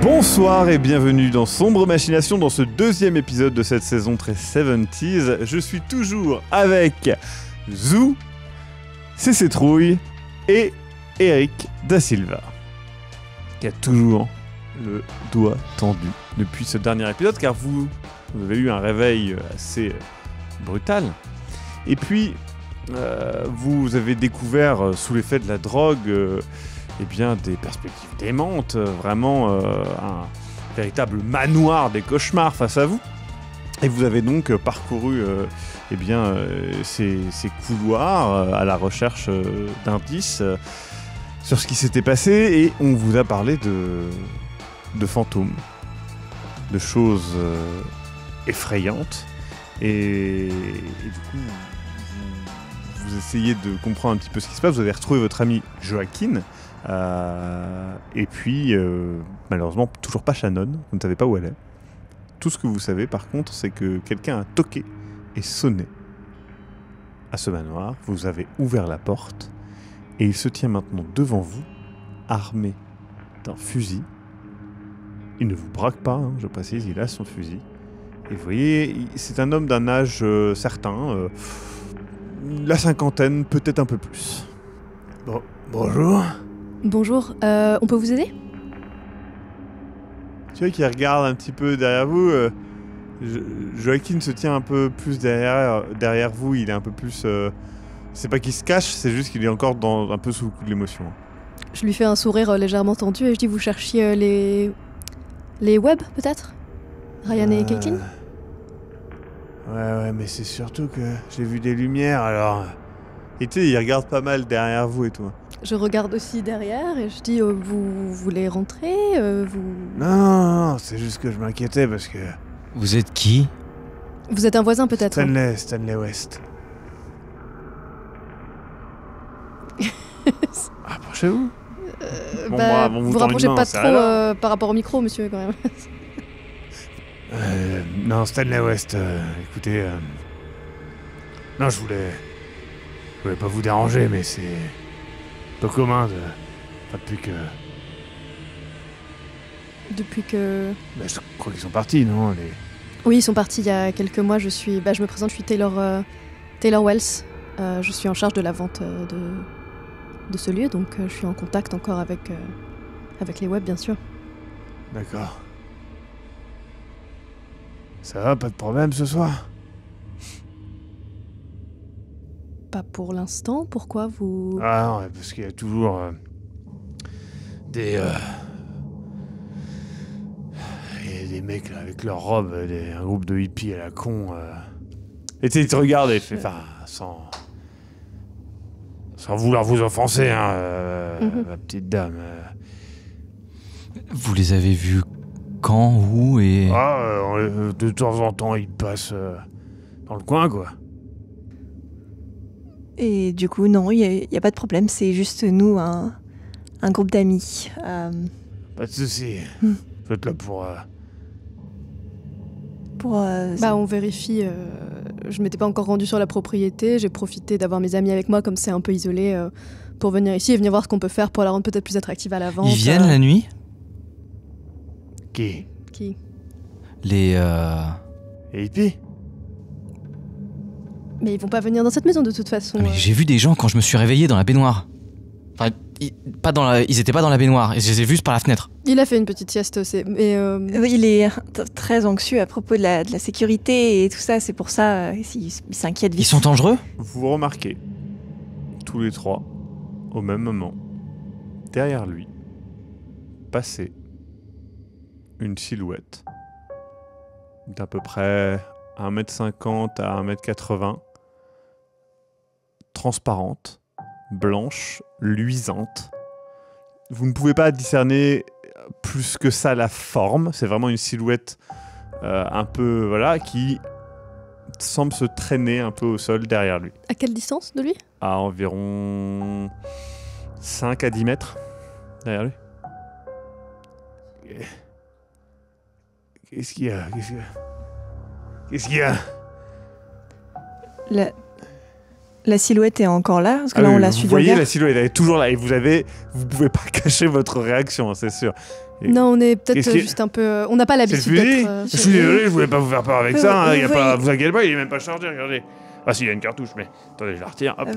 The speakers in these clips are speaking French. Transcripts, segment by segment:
Bonsoir et bienvenue dans Sombre Machination, dans ce deuxième épisode de cette saison très 70s. Je suis toujours avec Zou, CC Trouille et Eric Da Silva, qui a toujours le doigt tendu depuis ce dernier épisode, car vous avez eu un réveil assez brutal. Et puis, vous avez découvert, sous l'effet de la drogue, eh bien, des perspectives démentes, vraiment un véritable manoir des cauchemars face à vous. Et vous avez donc parcouru eh bien, ces couloirs à la recherche d'indices sur ce qui s'était passé, et on vous a parlé de fantômes, de choses effrayantes, et du coup vous essayez de comprendre un petit peu ce qui se passe. Vous avez retrouvé votre ami Joaquin, et puis malheureusement toujours pas Shannon, vous ne savez pas où elle est. Tout ce que vous savez par contre, c'est que quelqu'un a toqué et sonné à ce manoir. Vous avez ouvert la porte et il se tient maintenant devant vous, armé d'un fusil. Il ne vous braque pas, hein, je précise, il a son fusil. Et vous voyez, c'est un homme d'un âge certain, la cinquantaine, peut-être un peu plus. Bon, bonjour. Bonjour, on peut vous aider ? Tu vois qu'il regarde un petit peu derrière vous. Joaquin se tient un peu plus derrière vous. Il est un peu plus... c'est pas qu'il se cache, c'est juste qu'il est encore un peu sous le coup de l'émotion. Je lui fais un sourire légèrement tendu et je dis, vous cherchiez les webs peut-être ? Ryan et Caitlin ? Ouais, mais c'est surtout que j'ai vu des lumières, alors... Et tu sais, il regarde pas mal derrière vous et tout. Je regarde aussi derrière et je dis, vous voulez rentrer Non, c'est juste que je m'inquiétais parce que... Vous êtes qui ? Vous êtes un voisin peut-être ? Stanley West. Approchez-vous. Vous rapprochez pas trop par rapport au micro, monsieur, quand même. Non, Stanley West, écoutez... Non, je voulais pas vous déranger, mais c'est peu commun depuis que... je crois qu'ils sont partis, non ? Oui, ils sont partis il y a quelques mois. Je me présente, je suis Taylor Wells. Je suis en charge de la vente de ce lieu, donc je suis en contact encore avec les webs, bien sûr. D'accord. Ça va, pas de problème ce soir ? Pas pour l'instant, pourquoi vous... Ah non, parce qu'il y a toujours des mecs là, avec leurs robes, un groupe de hippies à la con. Et tu sais, ils te regardent et fait, sans vouloir vous offenser, hein, ma petite dame. Vous les avez vus quand, où et... De temps en temps, ils passent dans le coin, quoi. Et du coup, non, il y a pas de problème, c'est juste nous, un groupe d'amis. Pas de soucis. Vous êtes là pour... on vérifie. Je m'étais pas encore rendue sur la propriété. J'ai profité d'avoir mes amis avec moi, comme c'est un peu isolé, pour venir ici et venir voir ce qu'on peut faire pour la rendre peut-être plus attractive à la vente. Ils viennent la nuit ? Qui ? Les hippies ? Mais ils vont pas venir dans cette maison de toute façon. Mais j'ai vu des gens quand je me suis réveillé dans la baignoire. Enfin, ils étaient pas dans la baignoire, et je les ai vus par la fenêtre. Il a fait une petite sieste, Il est très anxieux à propos de la sécurité et tout ça, c'est pour ça il s'inquiète vite. Ils sont dangereux ? Vous remarquez, tous les trois, au même moment, derrière lui, passer une silhouette d'à peu près 1m50 à 1m80, transparente, blanche, luisante. Vous ne pouvez pas discerner plus que ça la forme. C'est vraiment une silhouette un peu, voilà, qui semble se traîner un peu au sol derrière lui. À quelle distance de lui ? À environ 5 à 10 mètres derrière lui. Qu'est-ce qu'il y a? Qu'est-ce qu'il y a? La silhouette est encore là, parce que là on l'a su Vous du voyez regard. la silhouette, elle est toujours là et vous pouvez pas cacher votre réaction, hein, c'est sûr. Et- Non, on est peut-être Qu'est-ce qui- juste un peu. On n'a pas C'est le l'habitude fusil d'être. Je suis désolé, je voulais pas vous faire peur avec Vous- ça. Hein, vous y a voyez- pas, vous inquiétez pas, il est même pas chargé, regardez. Ah si, il y a une cartouche, mais attendez, je la retire. Hop.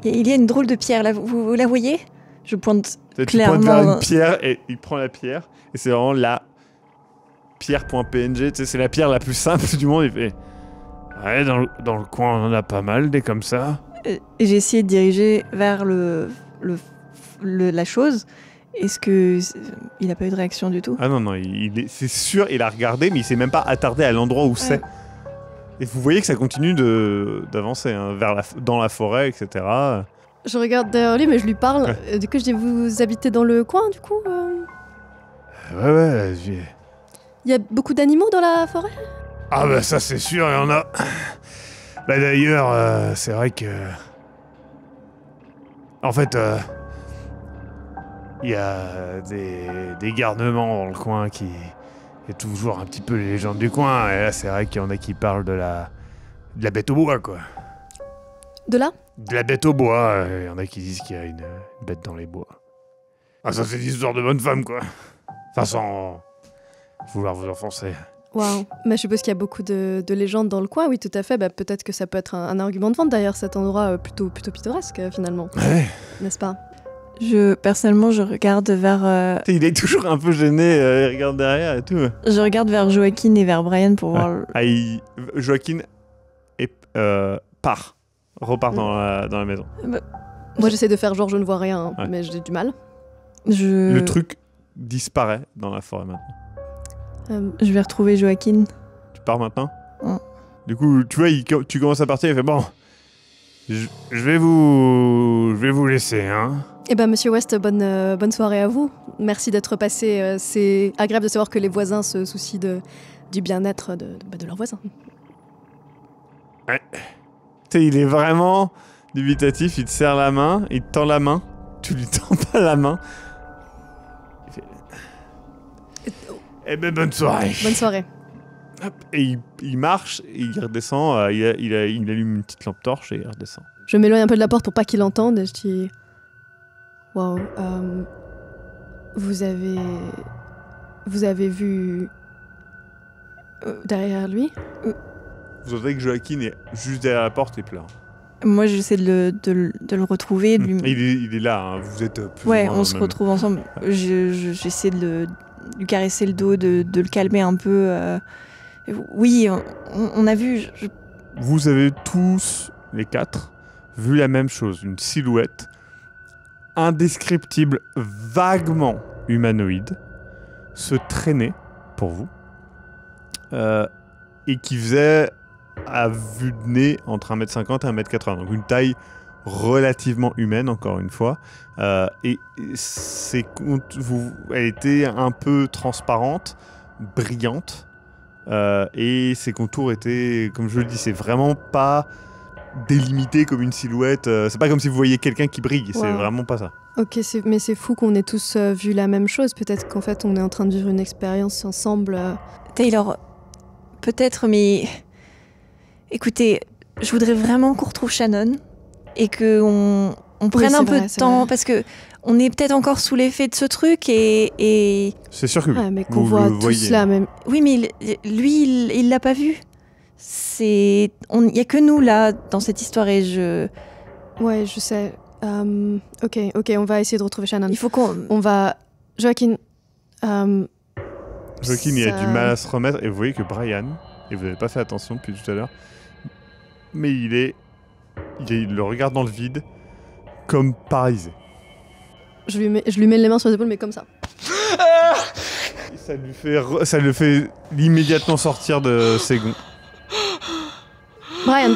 Il y a une drôle de pierre là, vous la voyez? Je pointe. Tu pointes vers clairement- une pierre et il prend la pierre et c'est vraiment la pierre.png, tu sais, c'est la pierre la plus simple du monde. Il fait ouais, dans le coin on en a pas mal des comme ça. Et j'ai essayé de diriger vers la chose. Est-ce que il a pas eu de réaction du tout? Ah non, c'est sûr, il a regardé, mais il s'est même pas attardé à l'endroit où c'est. Et vous voyez que ça continue d'avancer hein, dans la forêt, etc. Je regarde derrière lui, mais je lui parle. Ouais. Du coup, je dis vous habitez dans le coin, du coup Ouais, Il y a beaucoup d'animaux dans la forêt? Ah bah ça c'est sûr, il y en a. Bah d'ailleurs, c'est vrai que... En fait, il y a des garnements dans le coin qui... Il y a toujours un petit peu les légendes du coin, et là c'est vrai qu'il y en a qui parlent de la bête au bois, quoi. De là? De la bête au bois, il y en a qui disent qu'il y a une bête dans les bois. Ah ça c'est l'histoire de bonne femme, quoi. Enfin sans vouloir vous enfoncer. Waouh. Mais je suppose qu'il y a beaucoup de légendes dans le coin, oui, tout à fait. Bah, peut-être que ça peut être un argument de vente d'ailleurs, cet endroit plutôt pittoresque finalement, Ouais. n'est-ce pas? Personnellement, je regarde vers. Il est toujours un peu gêné, il regarde derrière et tout. Je regarde vers Joaquin et vers Brian pour voir. Ah, Joaquin repart dans la maison. Moi, j'essaie de faire genre je ne vois rien, Ouais. mais j'ai du mal. Le truc disparaît dans la forêt maintenant. Je vais retrouver Joaquin. Tu pars maintenant? Ouais. Du coup, tu vois, tu commences à partir, il fait bon, je vais vous laisser, hein. Eh ben, Monsieur West, bonne soirée à vous. Merci d'être passé. C'est agréable de savoir que les voisins se soucient du bien-être de leurs voisins. Tu sais, il est vraiment dubitatif, il te serre la main, il te tend la main, tu lui tends pas la main. Il fait... Eh ben, bonne soirée. Bonne soirée. Hop, et il marche, et il redescend, il allume une petite lampe torche et il redescend. Je m'éloigne un peu de la porte pour pas qu'il entende et je dis waouh, vous avez vu derrière lui? Vous entendez que Joaquin est juste derrière la porte et pleure. Moi, j'essaie de le retrouver. De lui... Il est là, hein, vous êtes plus Ouais, ou moins on se même- retrouve ensemble. J'essaie de lui caresser le dos, de le calmer un peu. Oui, on a vu. Vous avez tous, les quatre, vu la même chose. Une silhouette indescriptible, vaguement humanoïde, se traîner, pour vous, et qui faisait, à vue de nez, entre 1m50 et 1m80. Donc une taille relativement humaine, encore une fois. Et elle était un peu transparente, brillante. Et ses contours étaient, comme je le dis, c'est vraiment pas délimité comme une silhouette. C'est pas comme si vous voyiez quelqu'un qui brille, c'est Wow. vraiment pas ça. Ok, mais c'est fou qu'on ait tous vu la même chose. Peut-être qu'en fait on est en train de vivre une expérience ensemble. Taylor, peut-être, mais. Écoutez, je voudrais vraiment qu'on retrouve Shannon et qu'on prenne c'est un peu vrai, de c'est temps vrai. parce que on est peut-être encore sous l'effet de ce truc et... C'est sûr que oui. Ouais, mais qu'on Vous voit le tous voyez. la même. Oui, mais lui, il l'a pas vu. Il y a que nous là dans cette histoire et Ouais, je sais. Ok, on va essayer de retrouver Shannon. il faut qu'on. On va. Joaquin. Joaquin, il a ça- du mal à se remettre, et vous voyez que Brian, et vous n'avez pas fait attention depuis tout à l'heure, mais il le regarde dans le vide, comme paralysé. Je lui mets les mains sur les épaules, mais comme ça. Et ça le fait immédiatement sortir de ses gonds. Brian.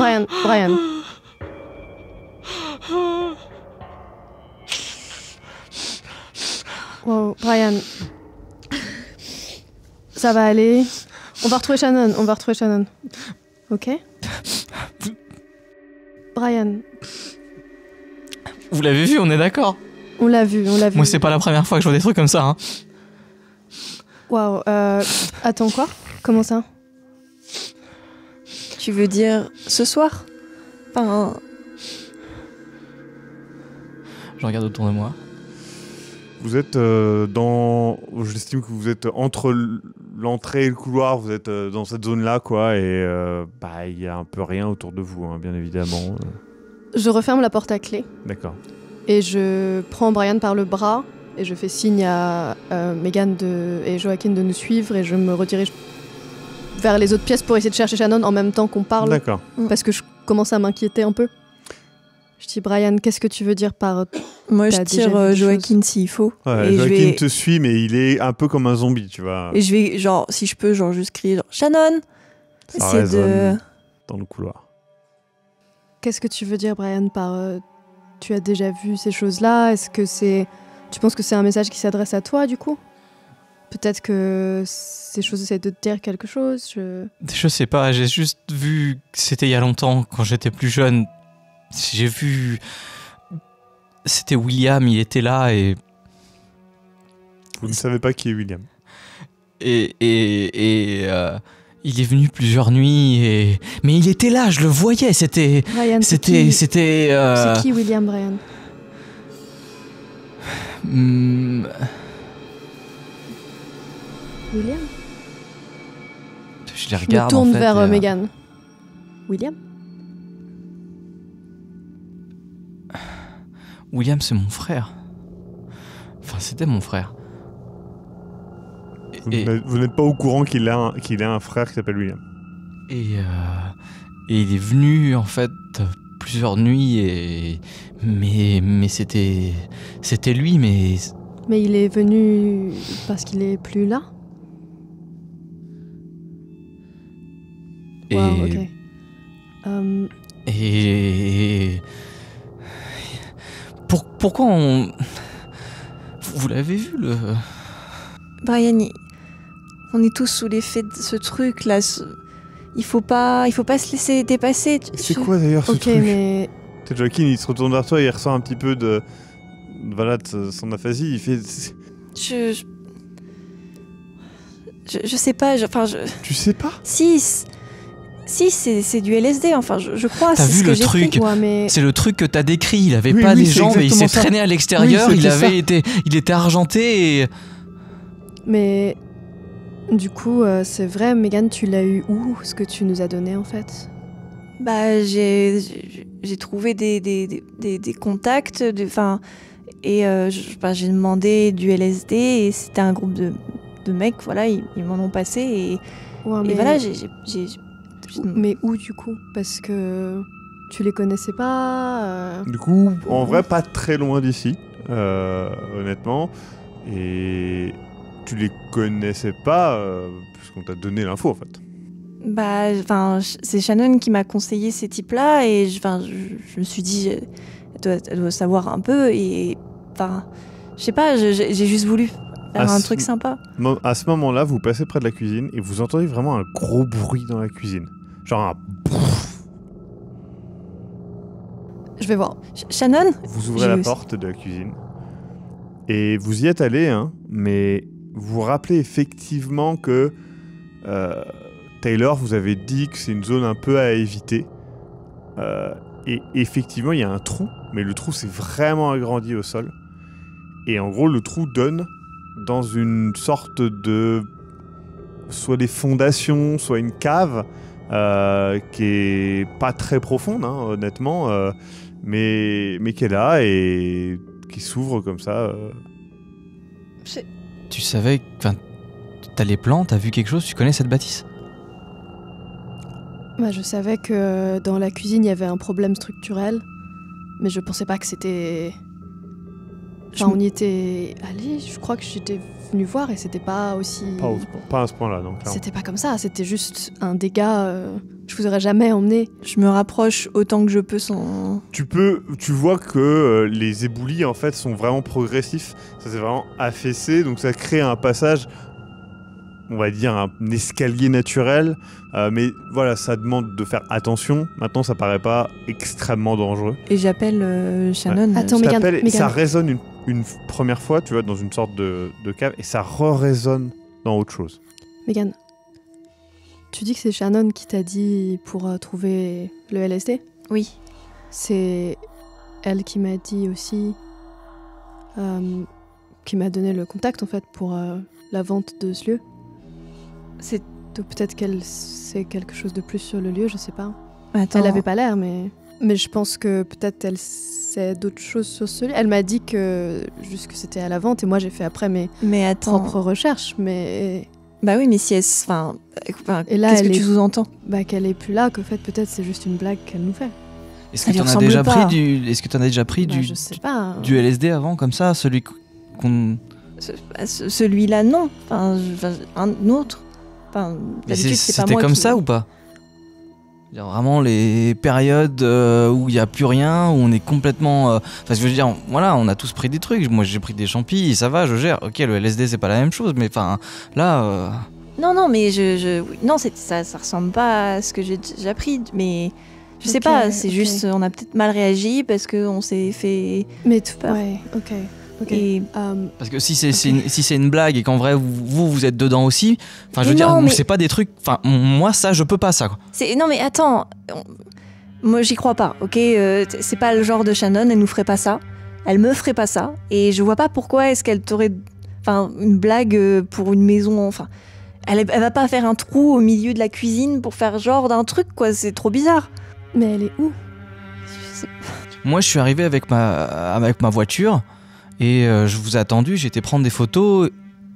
Wow, Brian. Ça va aller. On va retrouver Shannon. Ok? Brian. Vous l'avez vu, on est d'accord. On l'a vu. Moi, c'est pas la première fois que je vois des trucs comme ça. Hein. Waouh. Attends, quoi? Comment ça? Tu veux dire ce soir? Enfin, Je regarde autour de moi. Vous êtes j'estime que vous êtes entre l'entrée et le couloir, vous êtes dans cette zone-là, quoi, et il y a un peu rien autour de vous, hein, bien évidemment. Je referme la porte à clé D'accord. et je prends Brian par le bras et je fais signe à Megan et Joaquin de nous suivre et je me redirige vers les autres pièces pour essayer de chercher Shannon en même temps qu'on parle. D'accord. Parce que je commence à m'inquiéter un peu. Je dis, Brian, qu'est-ce que tu veux dire par... moi, je T'as déjà tire vu des Joaquin s'il faut. Ouais, et Joaquin te suit, mais il est un peu comme un zombie, tu vois. Et je vais, genre, si je peux, genre, juste crier, genre, Shannon! Ça Essayer de... résonne dans le couloir. Qu'est-ce que tu veux dire, Brian, par... tu as déjà vu ces choses-là? Est-ce que c'est... Tu penses que c'est un message qui s'adresse à toi, du coup? Peut-être que ces choses essaient de te dire quelque chose. Je sais pas, j'ai juste vu que c'était il y a longtemps, quand j'étais plus jeune. J'ai vu... C'était William, il était là et... Vous ne savez pas qui est William. il est venu plusieurs nuits mais il était là, je le voyais, c'était... Brian, C'était... c'est qui William, Brian? William? Je les Je regarde me tourne en fait, vers et, Megan. William? William, c'est mon frère. Enfin, c'était mon frère. Vous n'êtes pas au courant qu'il a un frère qui s'appelle William. Et il est venu en fait plusieurs nuits mais c'était lui mais Mais il est venu parce qu'il est plus là? et Wow, ok. et pourquoi on vous l'avez vu le Brian, on est tous sous l'effet de ce truc-là. Il faut pas se laisser dépasser. C'est quoi d'ailleurs ce Ok, truc? mais... Peut-être Joaquin, il se retourne vers toi, il ressent un petit peu de son aphasie, il fait... Je sais pas, Tu sais pas? Si, c'est du LSD, enfin, je crois. T'as c'est vu ce que le j'ai truc pris. Ouais, mais... c'est le truc que t'as décrit, il avait Oui, pas oui, des c'est jambes et il s'est exactement ça. traîné à l'extérieur, Oui, il c'était il était argenté et Mais... Du coup, c'est vrai, Megan, tu l'as eu où, ce que tu nous as donné, en fait? Bah, j'ai trouvé des contacts, j'ai demandé du LSD et c'était un groupe de mecs, voilà, ils m'en ont passé et Ouais, voilà, Mais où, du coup? Parce que... Tu les connaissais pas Du coup, en vrai, pas très loin d'ici, honnêtement. Et tu les connaissais pas, puisqu'on t'a donné l'info, en fait. Bah, c'est Shannon qui m'a conseillé ces types-là et je me suis dit, elle doit savoir un peu et je sais pas, j'ai juste voulu faire un truc sympa. À ce moment-là, vous passez près de la cuisine et vous entendez vraiment un gros bruit dans la cuisine. Genre un... Je vais voir. Shannon? Vous ouvrez la porte de la cuisine et vous y êtes allé, hein, mais vous vous rappelez effectivement que Taylor vous avait dit que c'est une zone un peu à éviter. Et effectivement, il y a un trou, mais le trou s'est vraiment agrandi au sol. Et en gros, le trou donne dans une sorte de... soit des fondations, soit une cave qui est pas très profonde, hein, honnêtement, mais qui est là et qui s'ouvre comme ça. tu savais, enfin, t'as les plans, t'as vu quelque chose, tu connais cette bâtisse? Bah, je savais que dans la cuisine, il y avait un problème structurel, mais je pensais pas que c'était... Enfin, on y était allé, je crois que j'étais venue voir et c'était pas aussi... Pas à ce point-là, donc. C'était pas comme ça, c'était juste un dégât. Je vous aurais jamais emmené. Je me rapproche autant que je peux sans... Tu vois que les éboulis en fait sont vraiment progressifs. Ça s'est vraiment affaissé, donc ça crée un passage, on va dire un escalier naturel. Mais voilà, ça demande de faire attention. Maintenant, ça paraît pas extrêmement dangereux. Et j'appelle Shannon. Attends, Je Megan, t'appelle, Megan. ça résonne une première fois, tu vois, dans une sorte de cave, et ça résonne dans autre chose. Megan, tu dis que c'est Shannon qui t'a dit pour trouver le LSD? Oui. C'est elle qui m'a dit aussi, qui m'a donné le contact en fait pour la vente de ce lieu. C'est... Donc peut-être qu'elle sait quelque chose de plus sur le lieu, je sais pas. Attends. Elle avait pas l'air, mais je pense que peut-être elle sait d'autres choses sur ce lieu. Elle m'a dit que juste que c'était à la vente et moi j'ai fait après mes Mais attends. propres recherches, mais Bah oui, mais si elle... Enfin, et là, qu'est-ce que elle tu est- sous-entends? bah qu'elle est plus là, qu'en fait peut-être c'est juste une blague qu'elle nous fait. Est-ce Ça que lui t'en as ressemble déjà pas. pris du... Est-ce que t'en as déjà pris Bah, du... je sais pas. du LSD avant, comme ça, celui qu'on... Celui-là, non. Un autre. Enfin, Mais d'habitude, c'est pas c'était moi comme qui... ça ou pas? Il y a vraiment les périodes où il n'y a plus rien, où on est complètement... Enfin, je veux dire, voilà, on a tous pris des trucs. Moi, j'ai pris des champis, ça va, je gère. Ok, le LSD, c'est pas la même chose, mais enfin, là... Non, mais non, ça ressemble pas à ce que j'ai déjà pris, mais je sais Ok, pas, c'est ok. juste, on a peut-être mal réagi parce qu'on s'est fait Mais peur. ouais, ok. Et Parce que si c'est une blague et qu'en vrai, vous êtes dedans aussi, enfin, je veux dire, Non, mais- c'est pas des trucs... Enfin, moi, ça, je peux pas, ça, quoi. non, mais attends, moi j'y crois pas, ok, c'est pas le genre de Shannon, elle nous ferait pas ça, elle me ferait pas ça, et je vois pas pourquoi est-ce qu'elle t'aurait, enfin, une blague pour une maison, enfin, elle va pas faire un trou au milieu de la cuisine pour faire genre d'un truc, quoi, c'est trop bizarre. Mais elle est où? Je sais- Moi, je suis arrivé avec ma voiture et je vous ai attendu, j'ai été prendre des photos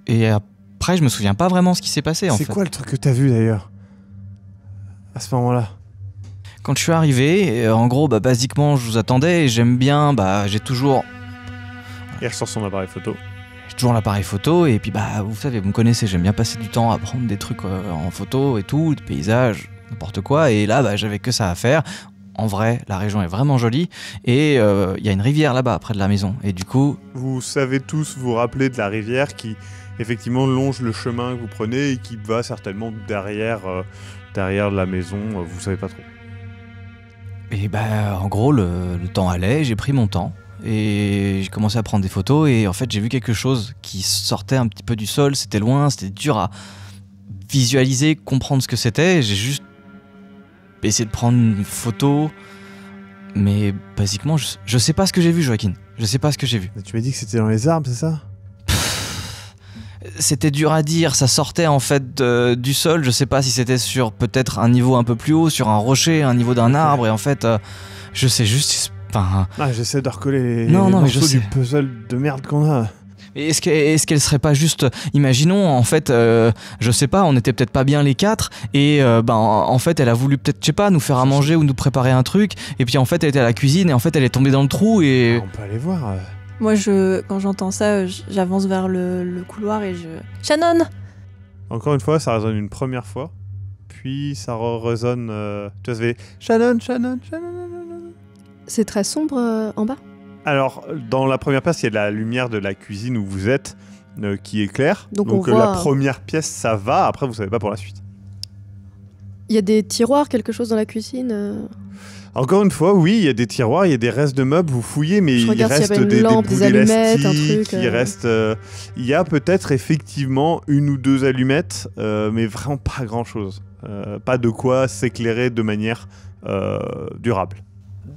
et après, je me souviens pas vraiment ce qui s'est passé, en C'est fait. quoi le truc que t'as vu d'ailleurs à ce moment-là? Quand je suis arrivé, en gros, bah, basiquement, je vous attendais et j'aime bien, bah, j'ai toujours Il ressort son appareil photo. l'appareil photo et puis, bah, vous savez, vous me connaissez, j'aime bien passer du temps à prendre des trucs en photo et tout, des paysages, n'importe quoi. Et là, bah, j'avais que ça à faire. En vrai, la région est vraiment jolie et il y a une rivière là-bas, près de la maison. Et du coup, Vous savez tous vous rappeler de la rivière qui effectivement longe le chemin que vous prenez et qui va certainement derrière la maison, vous savez pas trop. et bah, en gros, le temps allait, j'ai pris mon temps. Et j'ai commencé à prendre des photos et en fait j'ai vu quelque chose qui sortait un petit peu du sol, c'était loin, c'était dur à visualiser, comprendre ce que c'était. J'ai juste essayé de prendre une photo, mais basiquement je sais pas ce que j'ai vu, Joaquin, je sais pas ce que j'ai vu. Mais tu m'as dit que c'était dans les arbres, c'est ça? C'était dur à dire, ça sortait en fait du sol, je sais pas si c'était sur peut-être un niveau un peu plus haut, sur un rocher, un niveau d'un arbre, et en fait je sais juste... Enfin, Ah, j'essaie de recoller Non, les non, mais je morceaux sais. du puzzle de merde qu'on a. mais est-ce qu'elle serait pas juste, imaginons en fait, je sais pas, on était peut-être pas bien les quatre et en fait elle a voulu peut-être, je sais pas, nous faire à manger ou nous préparer un truc et puis en fait elle était à la cuisine et en fait elle est tombée dans le trou et Ah, on peut aller voir. Moi, quand j'entends ça, j'avance vers le couloir et je... Shannon! Encore une fois, ça résonne une première fois. Puis ça résonne. Tu vois, ça fait Shannon, Shannon, Shannon. C'est très sombre en bas? Alors, dans la première pièce, il y a de la lumière de la cuisine où vous êtes qui éclaire. Donc, on la voit- première pièce, ça va. Après, vous savez pas pour la suite. Il y a des tiroirs, quelque chose dans la cuisine? Encore une fois, oui, il y a des tiroirs, il y a des restes de meubles, vous fouillez, mais Je il regarde s'il y reste avait une des lampe, bouts des allumettes, un d'élastique, truc, il reste... il y a peut-être effectivement une ou deux allumettes, mais vraiment pas grand-chose. Pas de quoi s'éclairer de manière durable.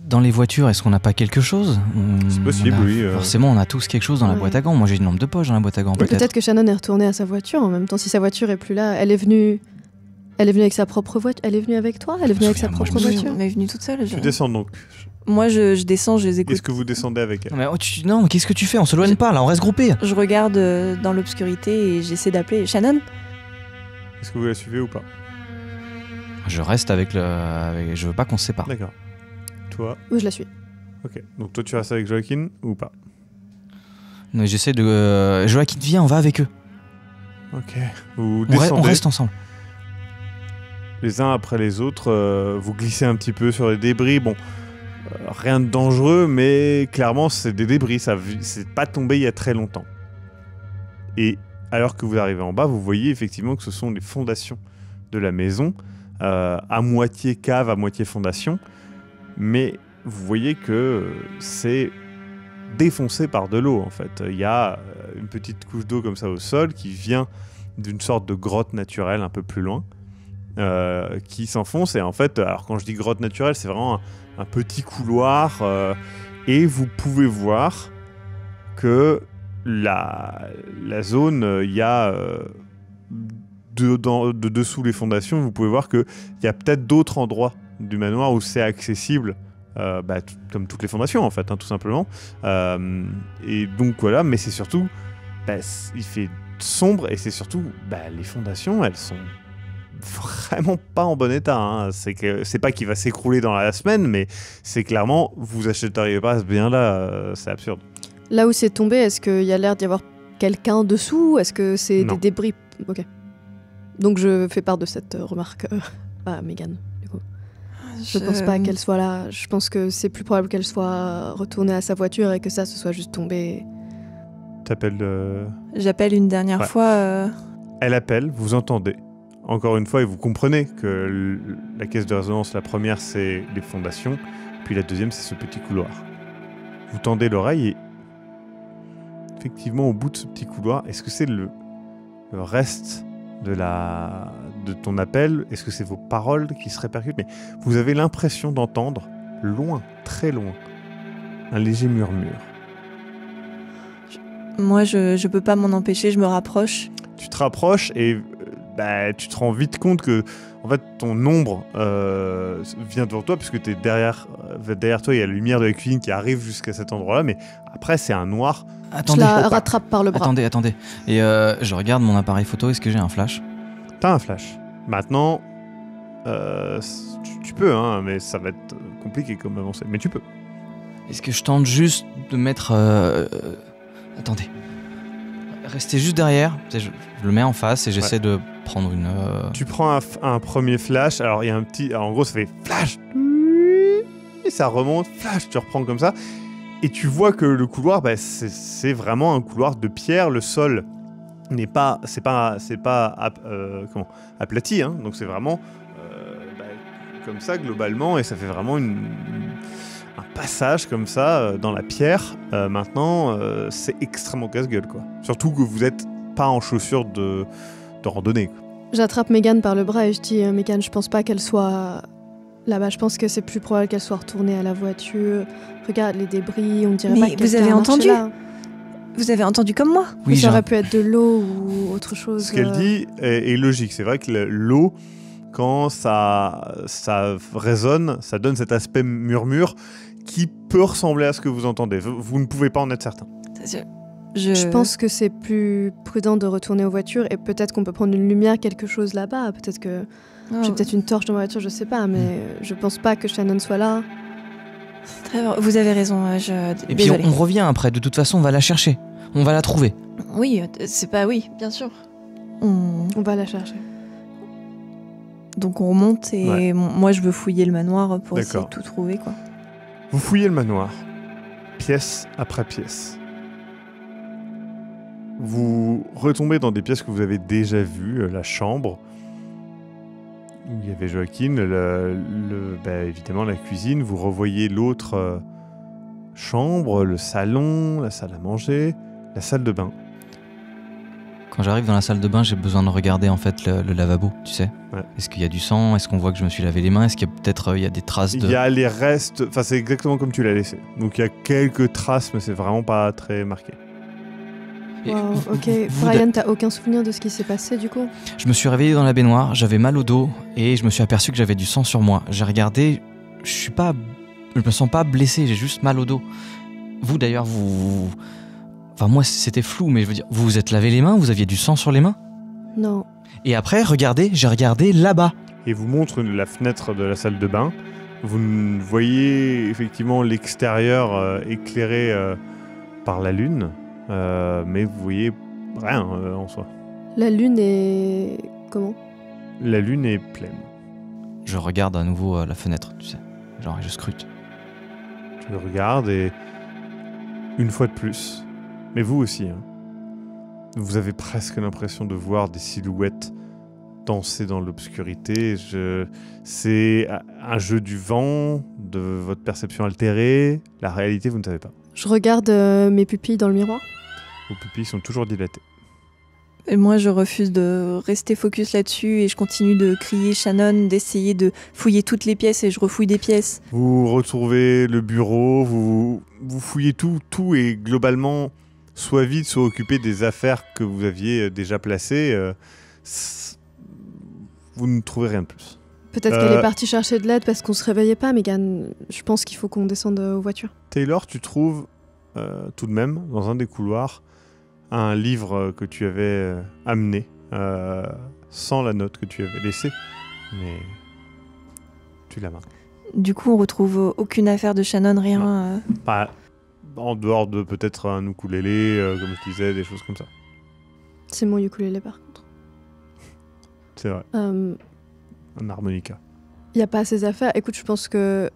dans les voitures, est-ce qu'on n'a pas quelque chose? C'est possible, oui. Forcément, on a tous quelque chose dans la Ouais. boîte à gants. Moi, j'ai une lampe de poche dans la boîte à gants, Et peut-être que Shannon est retournée à sa voiture en même temps. Si sa voiture est plus là, elle est venue avec sa propre voiture. Elle est venue avec toi? Elle est venue avec sa souviens, moi, je propre me voiture? On est venu toute seule. Tu descends donc. Moi, je descends, je les écoute. Est-ce que vous descendez avec elle? Non, mais, non, mais qu'est-ce que tu fais? On se loigne pas, là, on reste groupés. Je regarde dans l'obscurité et j'essaie d'appeler Shannon. Est-ce que vous la suivez ou pas? Je reste avec je veux pas qu'on se sépare. D'accord. Toi? Oui, je la suis. Ok. Donc toi, tu restes avec Joaquin ou pas? Mais j'essaie de... Joaquin, viens, on va avec eux. Ok. Vous On descendez reste ensemble. les uns après les autres. Vous glissez un petit peu sur les débris. Bon, rien de dangereux, mais clairement, c'est des débris. C'est pas tombé il y a très longtemps. Et alors que vous arrivez en bas, vous voyez effectivement que ce sont les fondations de la maison, à moitié cave, à moitié fondation. Mais vous voyez que c'est défoncé par de l'eau en fait. Il y a une petite couche d'eau comme ça au sol qui vient d'une sorte de grotte naturelle un peu plus loin, qui s'enfonce. Et en fait, alors quand je dis grotte naturelle, c'est vraiment un petit couloir, et vous pouvez voir que la zone, il y a de dessous les fondations, vous pouvez voir qu'il y a peut-être d'autres endroits du manoir où c'est accessible, comme toutes les fondations en fait, hein, tout simplement. Et donc voilà, mais c'est surtout, il fait sombre, et c'est surtout, les fondations, elles sont vraiment pas en bon état, hein. C'est pas qu'il va s'écrouler dans la semaine, mais c'est clairement, vous achèteriez pas ce bien-là, c'est absurde. Là où c'est tombé, est-ce qu'il y a l'air d'y avoir quelqu'un dessous? Est-ce que c'est Non. des débris? Ok. Donc je fais part de cette remarque à Mégane, du coup. Je pense pas qu'elle soit là. Je pense que c'est plus probable qu'elle soit retournée à sa voiture et que ça se soit juste tombé. T'appelles J'appelle une dernière Ouais. fois. Elle appelle, vous entendez. Encore une fois, et vous comprenez que la caisse de résonance, la première, c'est les fondations, puis la deuxième, c'est ce petit couloir. Vous tendez l'oreille et effectivement, au bout de ce petit couloir, est-ce que c'est le reste de ton appel? Est-ce que c'est vos paroles qui se répercutent? Mais vous avez l'impression d'entendre, loin, très loin, un léger murmure. Moi, je peux pas m'en empêcher, je me rapproche. Tu te rapproches et tu te rends vite compte que en fait, ton ombre vient devant toi, puisque t'es derrière toi, il y a la lumière de la cuisine qui arrive jusqu'à cet endroit-là, mais après, c'est un noir. Attendez, Je la rattrape par le bras. attendez. Et je regarde mon appareil photo, est-ce que j'ai un flash? T'as un flash. Maintenant, tu peux, hein, mais ça va être compliqué comme avancée, mais tu peux. Est-ce que je tente juste de mettre... Attendez. Restez juste derrière, je le mets en face et j'essaie de prendre une... Tu prends un premier flash, alors il y a un petit... Alors, en gros, ça fait flash, et ça remonte, flash, tu reprends comme ça, et tu vois que le couloir, c'est vraiment un couloir de pierre, le sol n'est pas... C'est pas aplati, hein, donc c'est vraiment comme ça, globalement, et ça fait vraiment un passage comme ça dans la pierre. Maintenant, c'est extrêmement casse-gueule, quoi. Surtout que vous n'êtes pas en chaussures de randonnée, quoi. J'attrape Mégane par le bras et je dis Mégane, je pense pas qu'elle soit là-bas. Je pense que c'est plus probable qu'elle soit retournée à la voiture. Regarde les débris, on dirait Mais pas que vous quelqu'un avez a marché entendu là. Vous avez entendu comme moi? Mais ça j'ai aurait pu être de l'eau ou autre chose. Ce qu'elle dit est logique. C'est vrai que l'eau, quand ça résonne, ça donne cet aspect murmure qui peut ressembler à ce que vous entendez. Vous ne pouvez pas en être certain. Je pense que c'est plus prudent de retourner aux voitures et peut-être qu'on peut prendre une lumière, quelque chose là-bas. Peut-être que j'ai peut-être une torche dans ma voiture, je sais pas, mais je pense pas que Shannon soit là. Très bien, vous avez raison. Et puis Désolée. on revient après, de toute façon on va la chercher. On va la trouver. Oui, c'est pas... Oui, bien sûr. On- On va la chercher. Donc on remonte et Ouais. moi je veux fouiller le manoir pour essayer de D'accord. tout trouver, quoi. Vous fouillez le manoir, pièce après pièce. Vous retombez dans des pièces que vous avez déjà vues, la chambre, où il y avait Joaquin, évidemment la cuisine, vous revoyez l'autre chambre, le salon, la salle à manger, la salle de bain. Quand j'arrive dans la salle de bain, j'ai besoin de regarder en fait le lavabo, tu sais. Ouais. Est-ce qu'il y a du sang? Est-ce qu'on voit que je me suis lavé les mains? Est-ce qu'il y a peut-être il y a des traces Il de... y a les restes, enfin c'est exactement comme tu l'as laissé. Donc il y a quelques traces, mais c'est vraiment pas très marqué. Et Wow, vous- ok. vous- Brian, t'as aucun souvenir de ce qui s'est passé du coup? Je me suis réveillé dans la baignoire, j'avais mal au dos et je me suis aperçu que j'avais du sang sur moi. J'ai regardé, je me sens pas blessé, j'ai juste mal au dos. Vous d'ailleurs, enfin moi c'était flou, mais je veux dire, vous vous êtes lavé les mains, vous aviez du sang sur les mains? Non. Et après, regardez, j'ai regardé là-bas. Et vous montre la fenêtre de la salle de bain. Vous voyez effectivement l'extérieur éclairé par la lune, mais vous voyez rien en soi. La lune est... Comment? La lune est pleine. Je regarde à nouveau la fenêtre, tu sais. Genre, je scrute. Tu le regardes et une fois de plus, mais vous aussi, hein, vous avez presque l'impression de voir des silhouettes danser dans l'obscurité. C'est un jeu du vent, de votre perception altérée. La réalité, vous ne savez pas. Je regarde mes pupilles dans le miroir. Vos pupilles sont toujours dilatées. Et moi, je refuse de rester focus là-dessus et je continue de crier Shannon, d'essayer de fouiller toutes les pièces et je refouille des pièces. Vous retrouvez le bureau, vous fouillez tout est globalement soit vide, soit occupé des affaires que vous aviez déjà placées. Vous ne trouvez rien de plus. Peut-être qu'elle est partie chercher de l'aide parce qu'on se réveillait pas, Megan. Je pense qu'il faut qu'on descende aux voitures. Taylor, tu trouves tout de même, dans un des couloirs, un livre que tu avais amené, sans la note que tu avais laissée, mais tu l'as maintenant. Du coup, on retrouve aucune affaire de Shannon, rien. Pas en dehors de peut-être un ukulélé, comme je disais, des choses comme ça. C'est mon ukulélé par contre. C'est vrai, Il un harmonica. n'y a pas assez affaires. Écoute, je pense que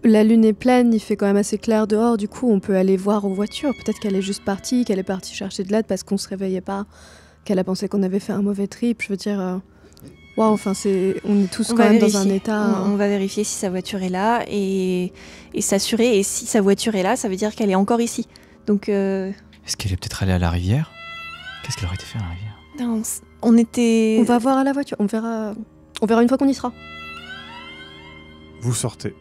la lune est pleine, il fait quand même assez clair dehors, du coup on peut aller voir aux voitures. Peut-être qu'elle est juste partie, qu'elle est partie chercher de l'aide parce qu'on se réveillait pas, qu'elle a pensé qu'on avait fait un mauvais trip. Je veux dire, waouh, enfin on est tous On quand va même vérifier. dans un état. On va vérifier si sa voiture est là et s'assurer. Et si sa voiture est là, ça veut dire qu'elle est encore ici. Donc, Est-ce qu'elle est peut-être allée à la rivière? Qu'est-ce qu'elle aurait été faire à la rivière? non, on était. On va voir à la voiture, on verra une fois qu'on y sera. Vous sortez.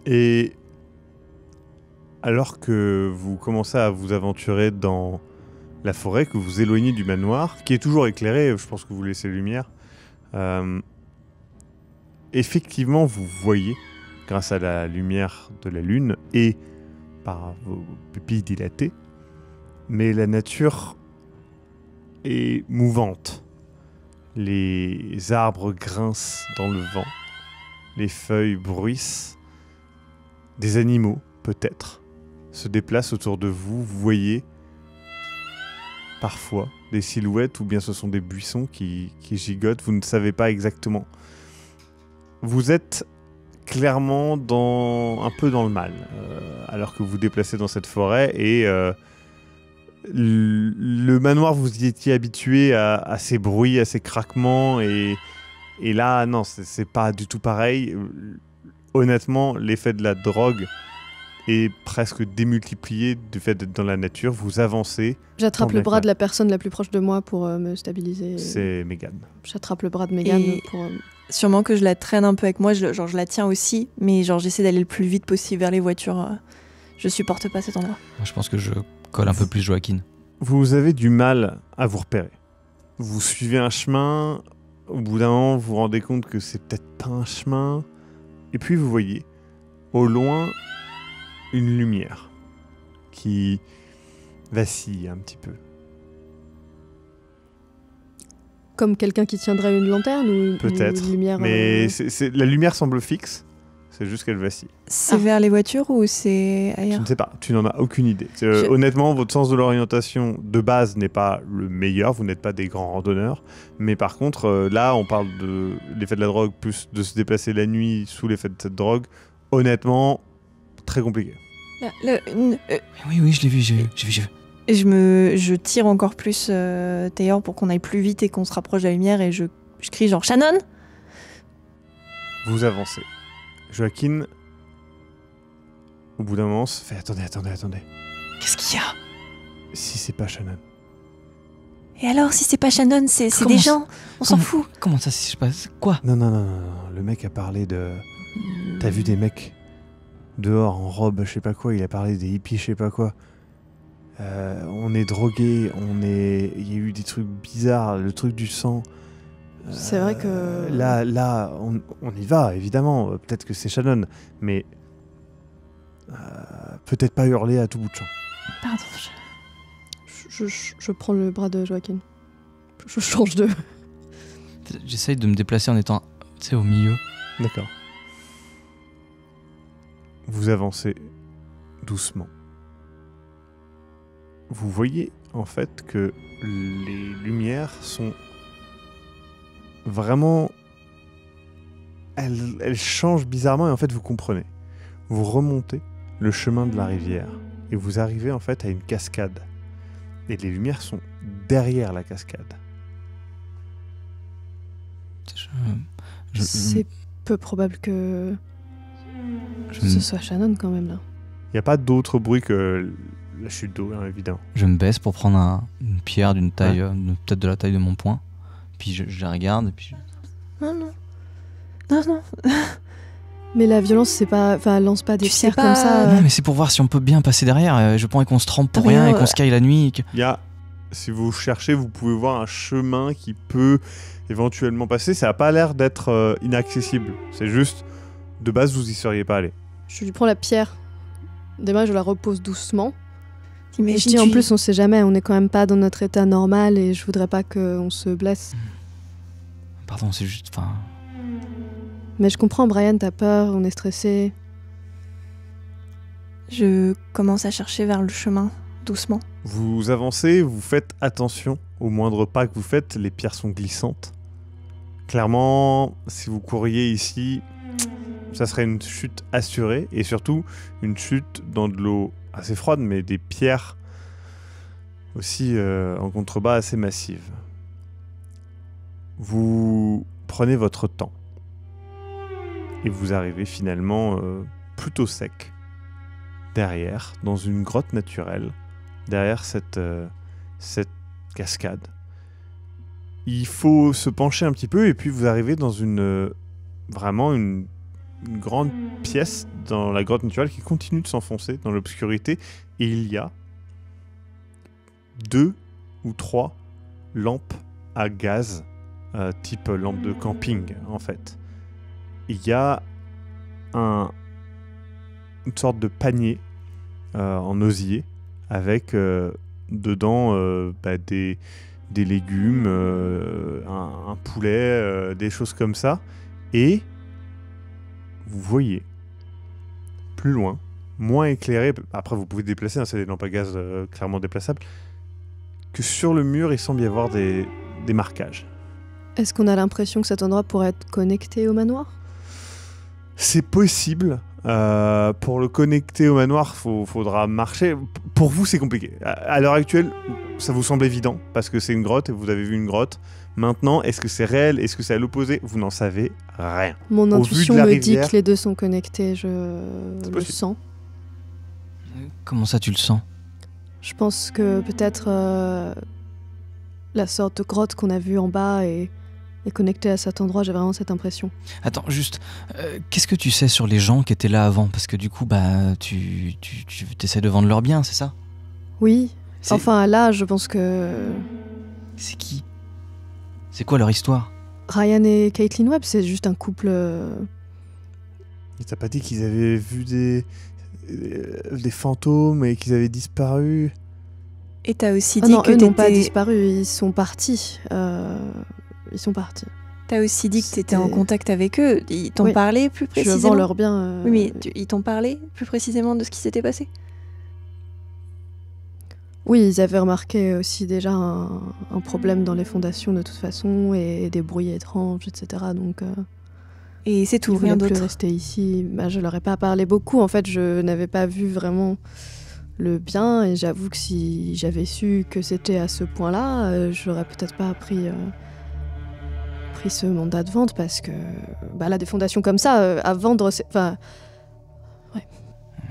Et alors que vous commencez à vous aventurer dans la forêt, que vous vous éloignez du manoir, qui est toujours éclairé, je pense que vous laissez lumière, effectivement vous voyez, grâce à la lumière de la lune et par vos pupilles dilatées, mais la nature est mouvante. Les arbres grincent dans le vent, les feuilles bruissent. Des animaux, peut-être, se déplacent autour de vous. Vous voyez parfois des silhouettes ou bien ce sont des buissons qui gigotent. Vous ne savez pas exactement. Vous êtes clairement un peu dans le mal alors que vous vous déplacez dans cette forêt et le manoir, vous y étiez habitué à ces bruits, à ces craquements et là, non, c'est pas du tout pareil. Honnêtement, l'effet de la drogue est presque démultiplié du fait d'être dans la nature. Vous avancez. J'attrape Tant le bien bras que de la personne la plus proche de moi pour me stabiliser. C'est Megan. J'attrape le bras de Megan Et- pour... Sûrement que je la traîne un peu avec moi, je la tiens aussi, mais j'essaie d'aller le plus vite possible vers les voitures. Je supporte pas cet endroit. Moi, je pense que je colle un peu plus Joaquin. Vous avez du mal à vous repérer. Vous suivez un chemin. Au bout d'un moment, vous vous rendez compte que c'est peut-être pas un chemin. Et puis vous voyez, au loin, une lumière qui vacille un petit peu. Comme quelqu'un qui tiendrait une lanterne ou Peut-être. une lumière... Mais la lumière semble fixe. C'est juste qu'elle vacille. C'est Ah. vers les voitures ou c'est Je ailleurs? ne sais pas, tu n'en as aucune idée. Je- Honnêtement, votre sens de l'orientation de base n'est pas le meilleur, vous n'êtes pas des grands randonneurs, mais par contre, là, on parle de l'effet de la drogue, plus de se déplacer la nuit sous l'effet de cette drogue. Honnêtement, très compliqué. Oui, je l'ai vu, j'ai vu. Et je tire encore plus Taylor pour qu'on aille plus vite et qu'on se rapproche de la lumière et je crie genre Shannon. Vous avancez. Joaquin, au bout d'un moment, se fait attendez. Qu'est-ce qu'il y a? Si c'est pas Shannon. Et alors si c'est pas Shannon, c'est Comment des ça- gens, on s'en fout. Comment ça se passe? Quoi? Non, le mec a parlé de... T'as vu des mecs dehors en robe, je sais pas quoi, il a parlé des hippies, je sais pas quoi. On est drogués, il y a eu des trucs bizarres, le truc du sang. C'est vrai que... Là, on y va, évidemment. Peut-être que c'est Shannon, mais peut-être pas hurler à tout bout de champ. Pardon. Je prends le bras de Joaquin. Je change de... J'essaye de me déplacer en étant, tu sais, au milieu. D'accord. Vous avancez doucement. Vous voyez en fait que les lumières sont vraiment... Elles changent bizarrement et en fait vous comprenez. Vous remontez le chemin de la rivière et vous arrivez en fait à une cascade. Et les lumières sont derrière la cascade. C'est peu probable que ce soit Shannon quand même là. Il n'y a pas d'autre bruit que la chute d'eau, hein, évidemment. Je me baisse pour prendre une pierre d'une taille, peut-être de la taille de mon poing. Puis je la regarde et puis... Non. Mais la violence, c'est pas, enfin, elle lance pas des Tu sais pierres pas, comme ça. Non, mais c'est pour voir si on peut bien passer derrière. Je pense qu'on se trempe pour Mais rien non, et qu'on se caille la nuit. Il y a, si vous cherchez, vous pouvez voir un chemin qui peut éventuellement passer. Ça n'a pas l'air d'être inaccessible. C'est juste, de base, vous y seriez pas allé. Je lui prends la pierre. Déjà, je la repose doucement. Et je T'imagines, dis en plus, on sait jamais, on est quand même pas dans notre état normal et je voudrais pas qu'on se blesse. Pardon, c'est juste... Enfin... Mais je comprends, Brian, t'as peur, on est stressé. Je commence à chercher vers le chemin, doucement. Vous avancez, vous faites attention au moindre pas que vous faites. Les pierres sont glissantes. Clairement, si vous couriez ici, ça serait une chute assurée. Et surtout, une chute dans de l'eau assez froide, mais des pierres aussi en contrebas assez massives. Vous prenez votre temps. Et vous arrivez finalement plutôt sec, derrière, dans une grotte naturelle, derrière cette cascade. Il faut se pencher un petit peu et puis vous arrivez dans vraiment une grande pièce dans la grotte naturelle qui continue de s'enfoncer dans l'obscurité. Et il y a 2 ou 3 lampes à gaz, type lampe de camping en fait. Il y a une sorte de panier en osier avec dedans des légumes, un poulet, des choses comme ça. Et vous voyez plus loin, moins éclairé, après vous pouvez déplacer, hein, c'est des lampes à gaz clairement déplaçables, que sur le mur il semble y avoir des marquages. Est-ce qu'on a l'impression que cet endroit pourrait être connecté au manoir ? C'est possible. Pour le connecter au manoir, faudra marcher. Pour vous, c'est compliqué. À l'heure actuelle, ça vous semble évident parce que c'est une grotte et vous avez vu une grotte. Maintenant, est-ce que c'est réel ? Est-ce que c'est à l'opposé ? Vous n'en savez rien. Mon Au intuition vu de la me dit rivière- que les deux sont connectés, je le possible. sens. Comment ça, tu le sens ? Je pense que peut-être la sorte de grotte qu'on a vue en bas est connectée à cet endroit, j'ai vraiment cette impression. Attends, juste, qu'est-ce que tu sais sur les gens qui étaient là avant ? Parce que du coup, tu essaies de vendre leurs biens, c'est ça ? Oui, C'est- enfin là, je pense que C'est qui ? C'est quoi leur histoire ? Ryan et Caitlin Webb, c'est juste un couple... Il t'a pas dit qu'ils avaient vu des fantômes et qu'ils avaient disparu ? Et t'as aussi Ah dit non, que eux n'ont pas t'étais... disparu, ils sont partis. Ils sont partis. T'as aussi dit que t'étais en C'était- contact avec eux. Ils t'ont Oui. parlé plus Je précisément. vends leurs biens. Oui, mais ils t'ont parlé plus précisément de ce qui s'était passé. Oui, ils avaient remarqué aussi déjà un problème dans les fondations de toute façon et des bruits étranges, etc. Donc, Et c'est tout, ils rien voulaient plus d'autre. rester ici. Bah, je leur ai pas parlé beaucoup. En fait, je n'avais pas vu vraiment le bien et j'avoue que si j'avais su que c'était à ce point-là, j'aurais peut-être pas pris ce mandat de vente parce que là, des fondations comme ça, à vendre, c'est... Enfin,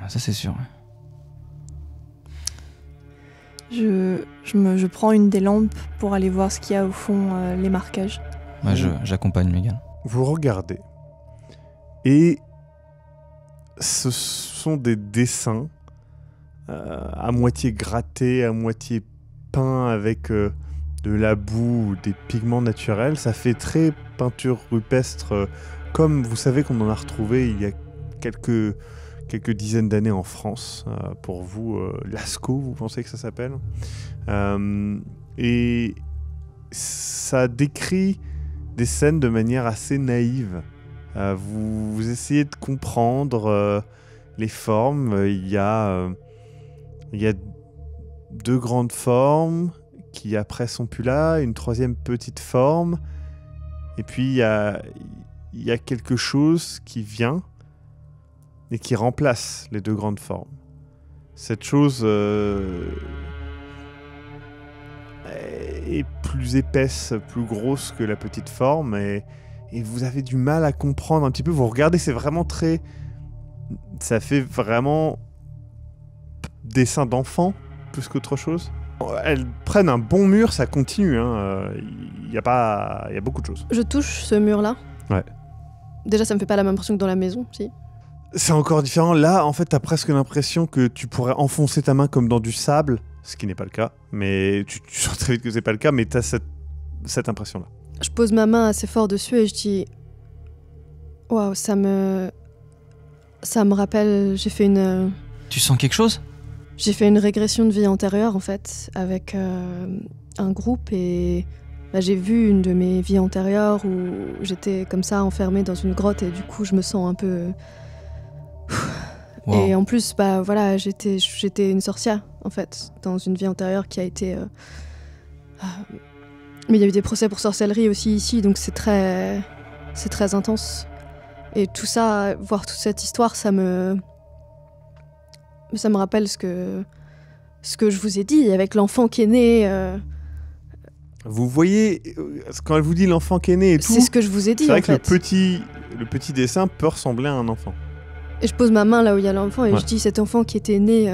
Ça, c'est sûr. Je prends une des lampes pour aller voir ce qu'il y a au fond, les marquages. Ouais, j'accompagne Megan. Vous regardez et ce sont des dessins à moitié grattés, à moitié peints avec de la boue ou des pigments naturels. Ça fait très peinture rupestre, comme vous savez qu'on en a retrouvé il y a quelques dizaines d'années en France. Pour vous, Lascaux, vous pensez que ça s'appelle ? Et ça décrit des scènes de manière assez naïve. Vous essayez de comprendre les formes. Il y a 2 grandes formes qui après sont plus là, une 3e petite forme, et puis il y a quelque chose qui vient et qui remplace les 2 grandes formes. Cette chose est plus épaisse, plus grosse que la petite forme, et et vous avez du mal à comprendre un petit peu. Vous regardez, c'est vraiment très... Ça fait vraiment dessin d'enfant plus qu'autre chose. Elles prennent un bon mur, ça continue. Il y a beaucoup de choses. Je touche ce mur-là. Ouais. Déjà, ça me fait pas la même impression que dans la maison, si. C'est encore différent. Là, en fait, t'as presque l'impression que tu pourrais enfoncer ta main comme dans du sable, ce qui n'est pas le cas. Mais tu sens très vite que c'est pas le cas, mais t'as cette impression-là. Je pose ma main assez fort dessus et je dis... Waouh, ça me rappelle... J'ai fait une régression de vie antérieure, en fait, avec un groupe et... j'ai vu une de mes vies antérieures où j'étais comme ça, enfermée dans une grotte et du coup, je me sens un peu... Wow. Et en plus, voilà, j'étais une sorcière, en fait, dans une vie antérieure qui a été... Mais il y a eu des procès pour sorcellerie aussi ici, donc c'est très intense. Et tout ça, voir toute cette histoire, ça me rappelle ce que je vous ai dit, avec l'enfant qui est né. Vous voyez, quand elle vous dit l'enfant qui est né et tout, C'est ce que je vous ai dit, c'est vrai en que fait. le petit dessin peut ressembler à un enfant. Et je pose ma main là où il y a l'enfant et Ouais. je dis cet enfant qui était né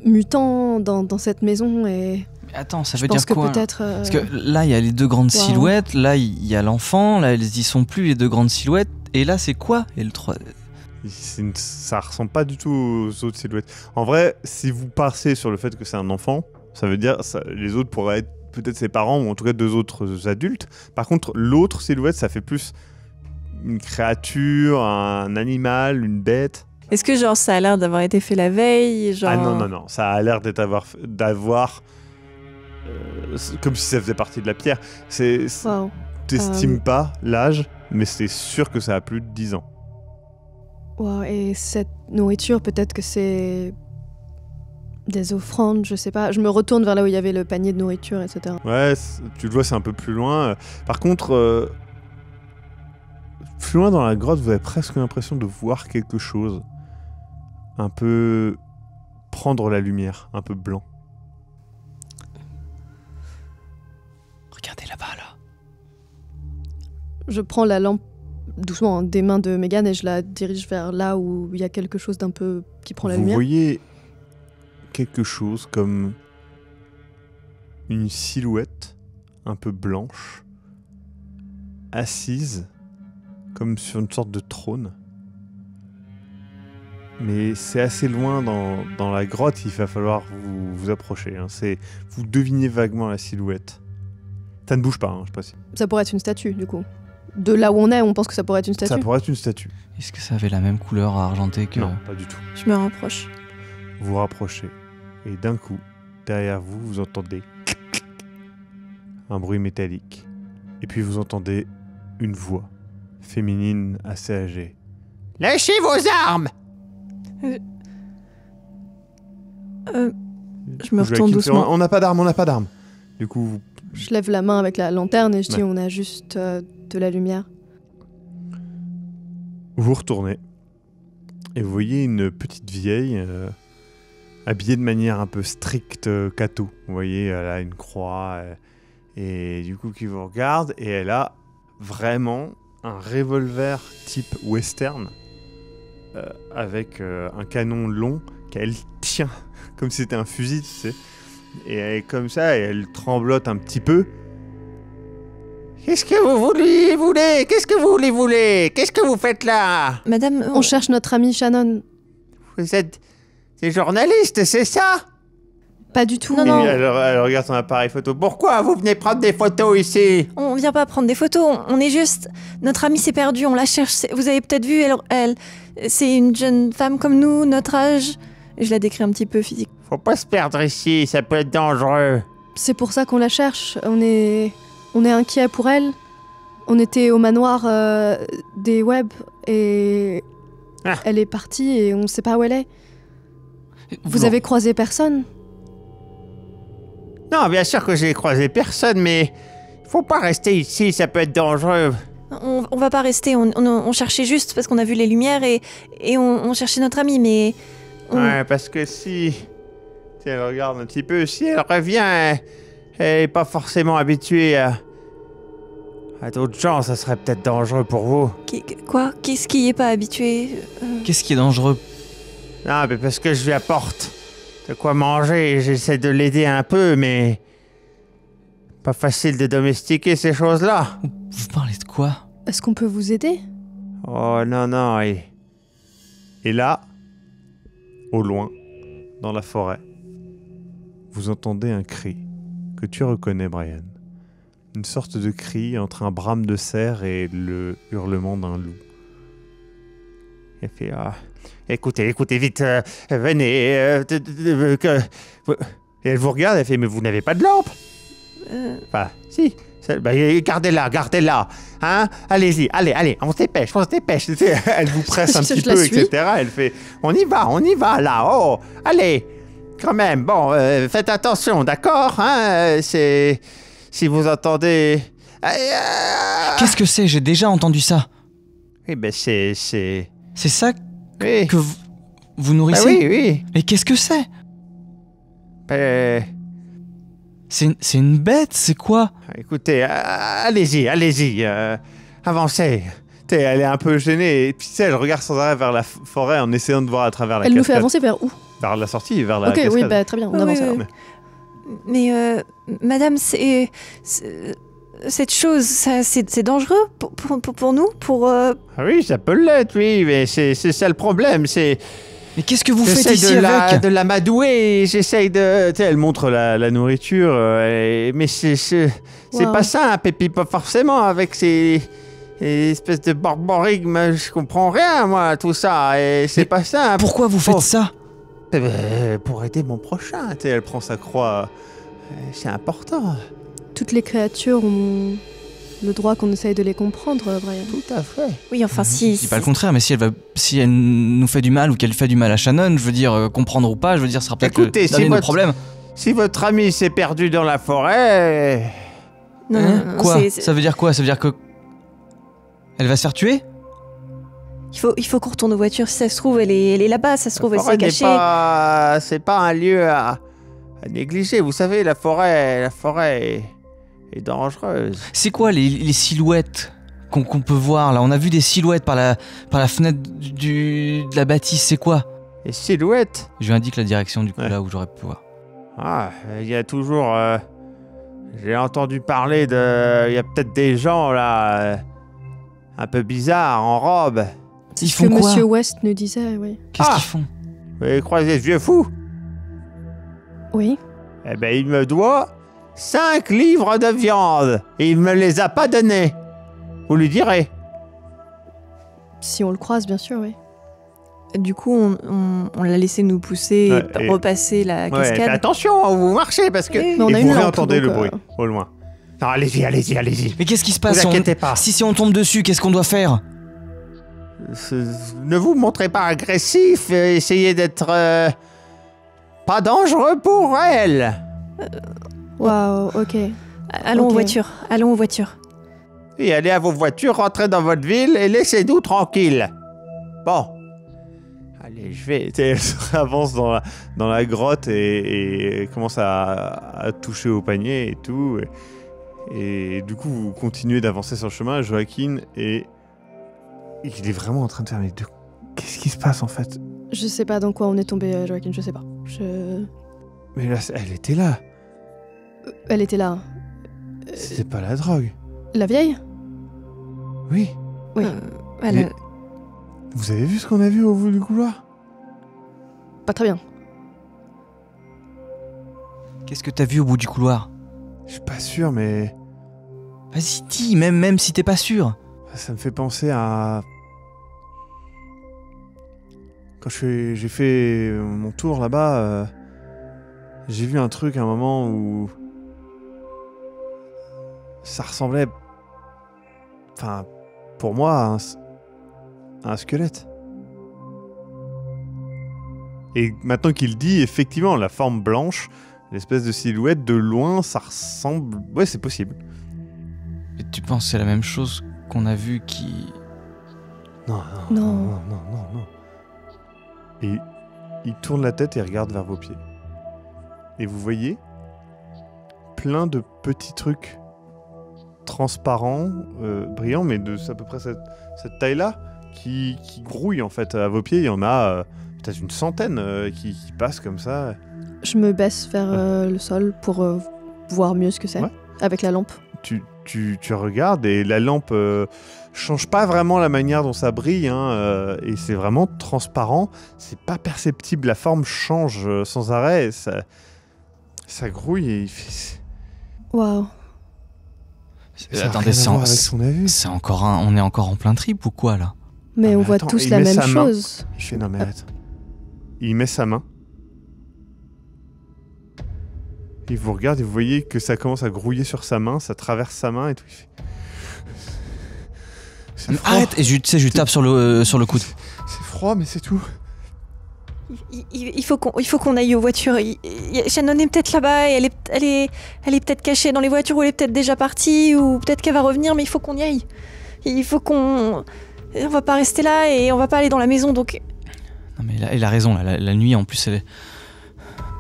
mutant dans cette maison et Mais attends, ça je veut pense dire que quoi? peut-être... Parce que là, il y a les deux grandes Wow. silhouettes, là, il y a l'enfant, là, elles y sont plus, les deux grandes silhouettes, et là, c'est quoi? Et le 3... Ça ressemble pas du tout aux autres silhouettes. En vrai, si vous passez sur le fait que c'est un enfant, ça veut dire les autres pourraient être peut-être ses parents ou en tout cas deux autres adultes. Par contre, l'autre silhouette, ça fait plus une créature, un animal, une bête. Est-ce que genre ça a l'air d'avoir été fait la veille, genre... Ah non, ça a l'air d'avoir comme si ça faisait partie de la pierre. Waouh. T'estimes pas l'âge, mais c'est sûr que ça a plus de 10 ans. Wow, et cette nourriture, peut-être que c'est des offrandes, je sais pas. Je me retourne vers là où il y avait le panier de nourriture, etc. Ouais, tu le vois, c'est un peu plus loin. Par contre, plus loin dans la grotte, vous avez presque l'impression de voir quelque chose. Un peu prendre la lumière, un peu blanc. Regardez là-bas, là. Je prends la lampe doucement des mains de Mégane et je la dirige vers là où il y a quelque chose d'un peu qui prend la Vous lumière. voyez quelque chose comme une silhouette un peu blanche, assise comme sur une sorte de trône. Mais c'est assez loin dans la grotte, il va falloir vous approcher. Vous devinez vaguement la silhouette. Ça ne bouge pas, je sais pas si. Ça pourrait être une statue, du coup. De là où on est, on pense que ça pourrait être une statue. Ça pourrait être une statue. Est-ce que ça avait la même couleur argentée que... Non, pas du tout. Je me rapproche. Vous vous rapprochez. Et d'un coup, derrière vous, vous entendez un bruit métallique. Et puis vous entendez une voix féminine assez âgée. Lâchez vos armes! Je me retourne Joachim, doucement. On n'a pas d'arme. Du coup, Je lève la main avec la lanterne et je dis Ouais. on a juste de la lumière. vous retournez. Et vous voyez une petite vieille habillée de manière un peu stricte catho. Vous voyez, elle a une croix. Et du coup, qui vous regarde. Et elle a vraiment un revolver type western. Avec un canon long qu'elle tient comme si c'était un fusil, tu sais. Et elle est comme ça, et elle tremblote un petit peu. Qu'est-ce que vous voulez? Qu'est-ce que vous voulez? Qu'est-ce que vous faites là? Madame, On cherche notre amie Shannon. Vous êtes des journalistes, c'est ça? Pas du tout. Non, Et non. elle regarde son appareil photo. Pourquoi vous venez prendre des photos ici? on vient pas prendre des photos, on est juste... Notre amie s'est perdue, on la cherche. Vous avez peut-être vu, elle c'est une jeune femme comme nous, notre âge. Et je la décris un petit peu physique. Faut pas se perdre ici, ça peut être dangereux. C'est pour ça qu'on la cherche. On est inquiet pour elle. On était au manoir des Webb et Ah. elle est partie et on sait pas où elle est. Vous Bon, avez croisé personne? Non, bien sûr que j'ai croisé personne, mais faut pas rester ici, ça peut être dangereux. On va pas rester, on cherchait juste parce qu'on a vu les lumières et on cherchait notre amie, mais... Ouais, parce que si elle regarde un petit peu, si elle revient, elle est pas forcément habituée À d'autres gens, ça serait peut-être dangereux pour vous. Quoi? Qu'est-ce qui est pas habitué? Qu'est-ce qui est dangereux? Non, mais parce que je lui apporte de quoi manger, j'essaie de l'aider un peu, mais... Pas facile de domestiquer ces choses-là. Vous parlez de quoi? Est-ce qu'on peut vous aider? Oh non, non, Et là, au loin, dans la forêt, vous entendez un cri que tu reconnais, Brian. Une sorte de cri entre un brame de cerf et le hurlement d'un loup. Elle fait écoutez vite, venez. Et elle vous regarde, elle fait mais vous n'avez pas de lampe? Enfin, si. Gardez-la. Hein? Allez-y, allez, on se dépêche. Elle vous presse un petit Je la peu, suis. etc. Elle fait on y va là. Oh, allez. Quand même, bon, faites attention, d'accord? Hein? Si vous entendez. Qu'est-ce que c'est? J'ai déjà entendu ça. Eh ben c'est. C'est ça Oui. que vous Ben nourrissez? oui. Et qu'est-ce que c'est? Ben, C'est une bête, c'est quoi? écoutez, allez-y. Avancez. Elle est un peu gênée et puis elle regarde sans arrêt vers la forêt en essayant de voir à travers la Elle cascade. nous fait avancer vers où? Vers la sortie, vers la Ok, cascade. oui, bah très bien, on Oui, avance oui, alors. oui. Mais madame, cette chose, c'est dangereux pour nous, Ah oui, ça peut l'être, oui, mais c'est ça le problème, c'est... Mais qu'est-ce que vous faites J'essaye ici avec? de la madouer, j'essaye de... Tu sais, elle montre la nourriture, Mais c'est Wow. pas simple, et puis pas forcément avec ces espèces de barbarigmes, je comprends rien, moi, tout ça, et c'est Mais pas simple. Pourquoi vous faites Oh. ça? Pour aider mon prochain, tu sais, elle prend sa croix. c'est important, Toutes les créatures ont le droit qu'on essaye de les comprendre, Brian. tout à fait. Oui, enfin, si. Je dis pas le contraire, mais si elle nous fait du mal ou qu'elle fait du mal à Shannon, je veux dire, comprendre ou pas, je veux dire, ce sera peut-être Écoutez, le si dernier de nos votre- problèmes. Si votre ami s'est perdu dans la forêt... Non, Hein? non, Quoi? c'est- Ça veut dire quoi? Ça veut dire que... Elle va se faire tuer? Il faut qu'on retourne aux voitures. Si ça se trouve, elle est là-bas. Ça se trouve, elle s'est cachée. C'est pas un lieu à négliger. Vous savez, la forêt est dangereuse. C'est quoi les silhouettes qu'on peut voir là? On a vu des silhouettes par la fenêtre de la bâtisse, c'est quoi? Les silhouettes. Je lui indique la direction du coup Ouais. là où j'aurais pu voir. Ah, il y a toujours. J'ai entendu parler de. Il y a peut-être des gens là, un peu bizarres en robe. C'est Ils ce que font quoi? Monsieur West nous disait, oui. Qu'est-ce Ah! qu'ils font? Vous avez croisé ce vieux fou? Oui. Eh ben, il me doit 5 livres de viande et il me les a pas donnés. Vous lui direz. Si on le croise, bien sûr, oui. Du coup, on l'a laissé nous pousser, Ouais, et- repasser la Ouais, cascade. faites attention, vous marchez parce que. Oui. Mais on Et a vous une lampe, réentendez donc, le bruit, au loin. Non, allez-y. Mais qu'est-ce qui se Vous passe? inquiétez pas. Si on tombe dessus, qu'est-ce qu'on doit faire? Ne vous montrez pas agressif, essayez d'être pas dangereux pour elle. Waouh, ok. Allons Ok. aux voitures. Allons aux voitures. Et allez à vos voitures, rentrez dans votre ville et laissez-nous tranquilles. Bon. Allez, je vais... Tu sais, elle se avance dans la grotte et commence à toucher au panier et tout. Et du coup, vous continuez d'avancer sur le chemin. Joaquin et il est vraiment en train de faire les deux. Qu'est-ce qui se passe en fait? Je sais pas dans quoi on est tombé, Joaquin, je sais pas. Mais là, elle était là. Elle était là. C'était pas la drogue. La vieille? Oui. Oui. Elle- Mais- Vous avez vu ce qu'on a vu au bout du couloir? Pas très bien. Qu'est-ce que t'as vu au bout du couloir? Je suis pas sûr, mais Vas-y, dis, même si t'es pas sûr. ça me fait penser à... Quand j'ai fait mon tour là-bas, j'ai vu un truc à un moment où... Ça ressemblait... Enfin, pour moi, à un squelette. Et maintenant qu'il dit, effectivement, la forme blanche, l'espèce de silhouette, de loin, ça ressemble... Ouais, c'est possible. Et tu penses que c'est la même chose qu'on a vu qui... Non. Non. Et il tourne la tête et regarde vers vos pieds. Et vous voyez plein de petits trucs transparent, brillant, mais de à peu près cette taille-là, qui grouille en fait à vos pieds. Il y en a peut-être une centaine qui passent comme ça. Je me baisse vers le sol pour voir mieux ce que c'est, avec la lampe. Tu regardes et la lampe change pas vraiment la manière dont ça brille, et c'est vraiment transparent. C'est pas perceptible, la forme change sans arrêt. Et ça grouille et il fait... Waouh. Attendez, c'est encore on est encore en plein trip ou quoi là? Mais on voit tous la même chose. Il fait non mais attends. Il met sa main. Il vous regarde et vous voyez que ça commence à grouiller sur sa main, ça traverse sa main et tout. Arrête! Et je lui tape sur le coude. C'est froid, mais c'est tout. Il faut qu'on aille aux voitures. Shannon est peut-être là-bas, et elle est peut-être cachée dans les voitures, ou elle est peut-être déjà partie, ou peut-être qu'elle va revenir, mais il faut qu'on y aille. Il faut qu'on... On va pas rester là et on va pas aller dans la maison, donc... Non mais il a raison, la nuit en plus elle est...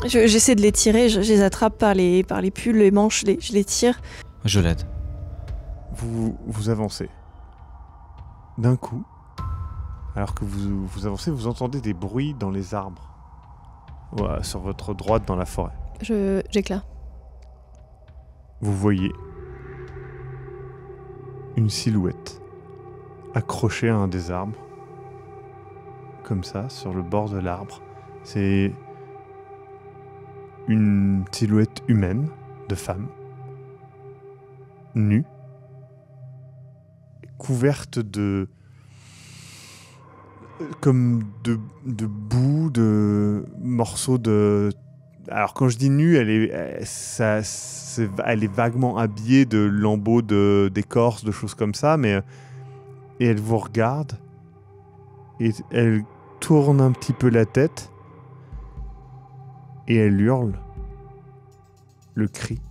J'essaie de les tirer, je les attrape par les pulls, les manches, je les tire. Je l'aide. Vous avancez. D'un coup, alors que vous avancez, vous entendez des bruits dans les arbres. Voilà, sur votre droite dans la forêt. J'éclaire. Vous voyez une silhouette accrochée à un des arbres. Comme ça, sur le bord de l'arbre. C'est une silhouette humaine, de femme, nue, couverte de boue, de morceaux de... Alors quand je dis nue, elle est vaguement habillée de lambeaux d'écorce, de choses comme ça, mais et elle vous regarde et elle tourne un petit peu la tête et elle hurle le cri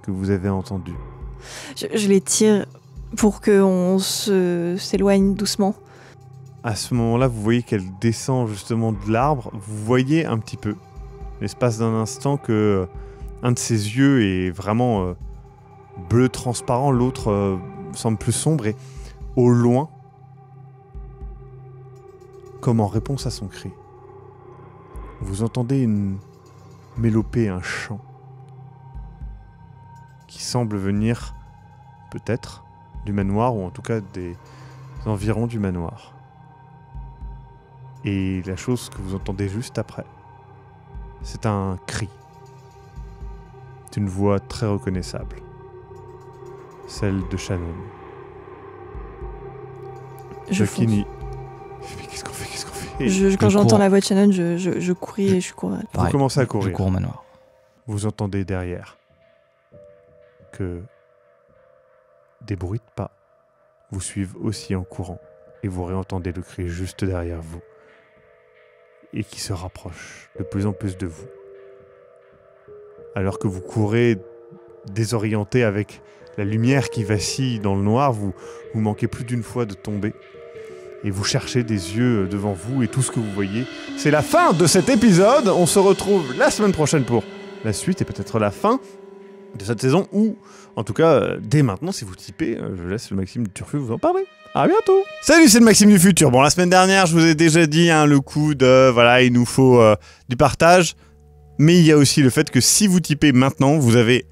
que vous avez entendu. Je les tire pour qu'on s'éloigne doucement. À ce moment-là, vous voyez qu'elle descend justement de l'arbre. Vous voyez un petit peu, l'espace d'un instant, que un de ses yeux est vraiment bleu transparent, l'autre semble plus sombre, et au loin, comme en réponse à son cri, vous entendez une mélopée, un chant qui semble venir peut-être du manoir, ou en tout cas des environs du manoir. Et la chose que vous entendez juste après, c'est un cri. C'est une voix très reconnaissable. Celle de Shannon. Jacquini. Mais qu'est-ce qu'on fait Quand j'entends la voix de Shannon, je couris et je cours. Vous commencez à courir. Je cours au manoir. Vous entendez derrière que des bruits de pas vous suivent aussi en courant, et vous réentendez le cri juste derrière vous et qui se rapproche de plus en plus de vous. Alors que vous courez désorienté avec la lumière qui vacille dans le noir, vous manquez plus d'une fois de tomber. Et vous cherchez des yeux devant vous, et tout ce que vous voyez, c'est la fin de cet épisode. On se retrouve la semaine prochaine pour la suite, et peut-être la fin de cette saison, ou en tout cas, dès maintenant, si vous typez, je laisse le Maxime du Turfu vous en parler. À bientôt. Salut, c'est le Maxime du futur. Bon, la semaine dernière, je vous ai déjà dit le coup de, voilà, il nous faut du partage. Mais il y a aussi le fait que si vous typez maintenant, vous avez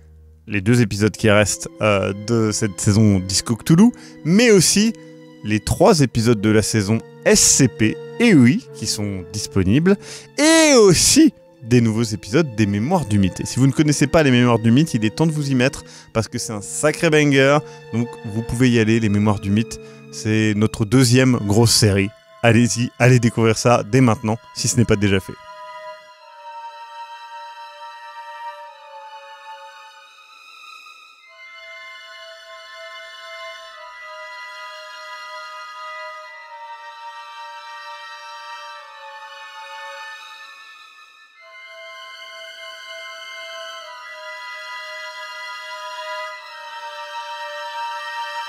les 2 épisodes qui restent de cette saison Disco Cthulhu, mais aussi les 3 épisodes de la saison SCP, et oui, qui sont disponibles, et aussi des nouveaux épisodes des Mémoires du Mythe. Et si vous ne connaissez pas les Mémoires du Mythe, il est temps de vous y mettre, parce que c'est un sacré banger, donc vous pouvez y aller, les Mémoires du Mythe. C'est notre 2e grosse série. Allez-y, allez découvrir ça dès maintenant, si ce n'est pas déjà fait.